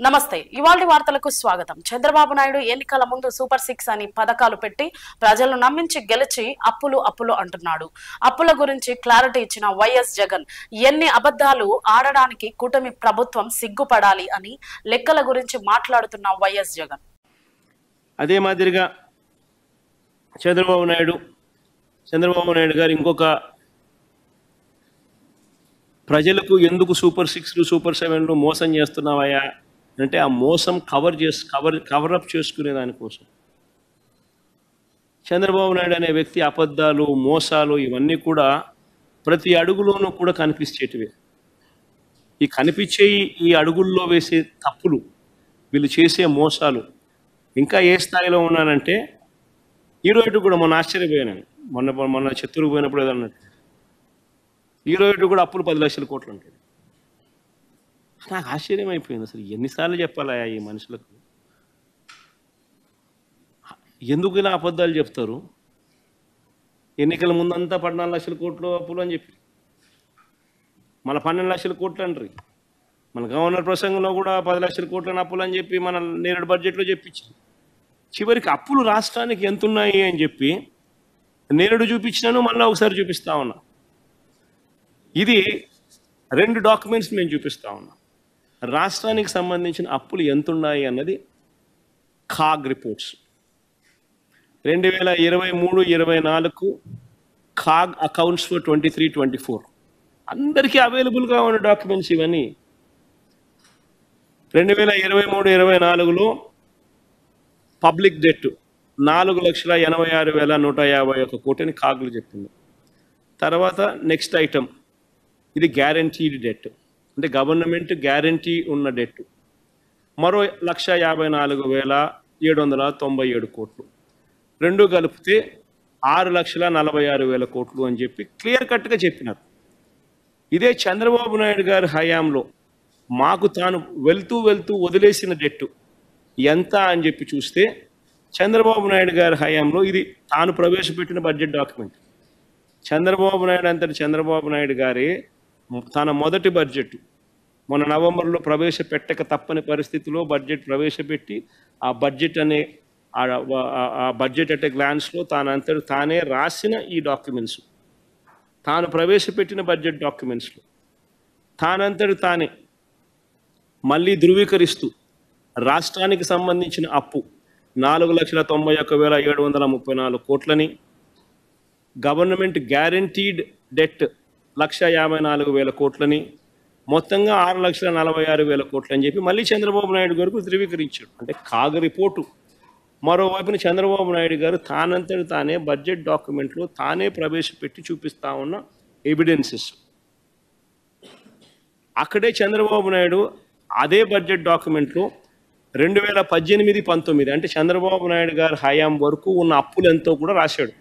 నమస్తే. ఇవాల్టి వార్తలకు స్వాగతం. చంద్రబాబు నాయుడు ఎన్నికల ముందు సూపర్ 6 అని పథకాలు పెట్టి ప్రజలను నమ్మించి గెలిచి అప్పులు అంటున్నాడు. అప్పుల గురించి క్లారిటీ ఇచ్చిన వైఎస్ జగన్ ఎన్ని అబద్ధాలు ఆడడానికి కూటమి ప్రభుత్వం సిగ్గుపడాలి అని లెక్కల గురించి మాట్లాడుతున్న వైఎస్ జగన్. అదే మాదిరిగా చంద్రబాబు నాయుడు గారు ఇంకొక ప్రజలకు ఎందుకు సూపర్ 6లు సూపర్ 7లు మోసం చేస్తున్నావయ్యా అంటే ఆ మోసం కవరప్ చేసుకునే దానికోసం చంద్రబాబు నాయుడు అనే వ్యక్తి అబద్ధాలు మోసాలు ఇవన్నీ కూడా ప్రతి అడుగులోనూ కూడా కనిపించేటివే. ఈ కనిపించే ఈ అడుగుల్లో వేసే తప్పులు, వీళ్ళు చేసే మోసాలు ఇంకా ఏ స్థాయిలో ఉన్నానంటే ఈరోజు కూడా మొన్న ఆశ్చర్యపోయాను. మొన్న చిత్తూరుకు పోయినప్పుడు ఏదన్నట్టు ఈరోజు కూడా అప్పులు 10 లక్షల కోట్లు ఉంటాయి. నాకు ఆశ్చర్యం అయిపోయింది. అసలు ఎన్నిసార్లు చెప్పాలా ఈ మనుషులకు? ఎందుకు ఇలా అబద్ధాలు చెప్తారు? ఎన్నికల ముందంతా 14 లక్షల కోట్లు అప్పులు అని చెప్పి మన 12 లక్షల కోట్లు అంటారు. మన గవర్నర్ ప్రసంగంలో కూడా 10 లక్షల కోట్ల అప్పులు అని చెప్పి మన నేరుడు బడ్జెట్లో చెప్పించారు. చివరికి అప్పులు రాష్ట్రానికి ఎంత ఉన్నాయి అని చెప్పి నేరుడు చూపించినాను, మళ్ళీ ఒకసారి చూపిస్తా ఉన్నా. ఇది 2 డాక్యుమెంట్స్ మేము చూపిస్తా ఉన్నాం. రాష్ట్రానికి సంబంధించిన అప్పులు ఎంత ఉన్నాయి అన్నది CAG reports 2023-24 CAG accounts for 23-24 అందరికీ అవైలబుల్గా ఉన్న డాక్యుమెంట్స్ ఇవన్నీ. 2023-24లో పబ్లిక్ డెట్ 4,86,151 కోటిని కాగులు చెప్పింది. తర్వాత నెక్స్ట్ ఐటమ్, ఇది గ్యారంటీడ్ డెట్ అంటే గవర్నమెంట్ గ్యారంటీ ఉన్న డెట్ మరో 1,54,797 కోట్లు, రెండు కలిపితే 6,46,000 కోట్లు అని చెప్పి క్లియర్ కట్గా చెప్పినారు. ఇదే చంద్రబాబు నాయుడు గారి హయాంలో మాకు తాను వెళ్తూ వదిలేసిన డెట్ ఎంత అని చెప్పి చూస్తే చంద్రబాబు నాయుడు గారి హయాంలో ఇది తాను ప్రవేశపెట్టిన బడ్జెట్ డాక్యుమెంట్. చంద్రబాబు నాయుడు గారి తన మొదటి బడ్జెట్ మొన్న నవంబర్లో ప్రవేశపెట్టక తప్పని పరిస్థితిలో బడ్జెట్ ప్రవేశపెట్టి ఆ బడ్జెట్ అట్ ఎ గ్లాన్స్లో తానే రాసిన ఈ డాక్యుమెంట్స్, తాను ప్రవేశపెట్టిన బడ్జెట్ డాక్యుమెంట్స్లో తానే మళ్ళీ ధృవీకరిస్తూ రాష్ట్రానికి సంబంధించిన అప్పు 4,91,734 కోట్లని, గవర్నమెంట్ గ్యారంటీడ్ డెట్ 1,54,000 కోట్లని, మొత్తంగా 6,46,000 కోట్లు అని చెప్పి మళ్ళీ చంద్రబాబు నాయుడు గారికి ధృవీకరించాడు. అంటే కాగ్ రిపోర్టు. మరోవైపున చంద్రబాబు నాయుడు గారు తానే బడ్జెట్ డాక్యుమెంట్లో తానే ప్రవేశపెట్టి చూపిస్తా ఉన్న ఎవిడెన్సెస్. అక్కడే చంద్రబాబు నాయుడు అదే బడ్జెట్ డాక్యుమెంట్లో 2018-19 అంటే చంద్రబాబు నాయుడు గారి హయాం వరకు ఉన్న అప్పులు ఎంతో కూడా రాశాడు.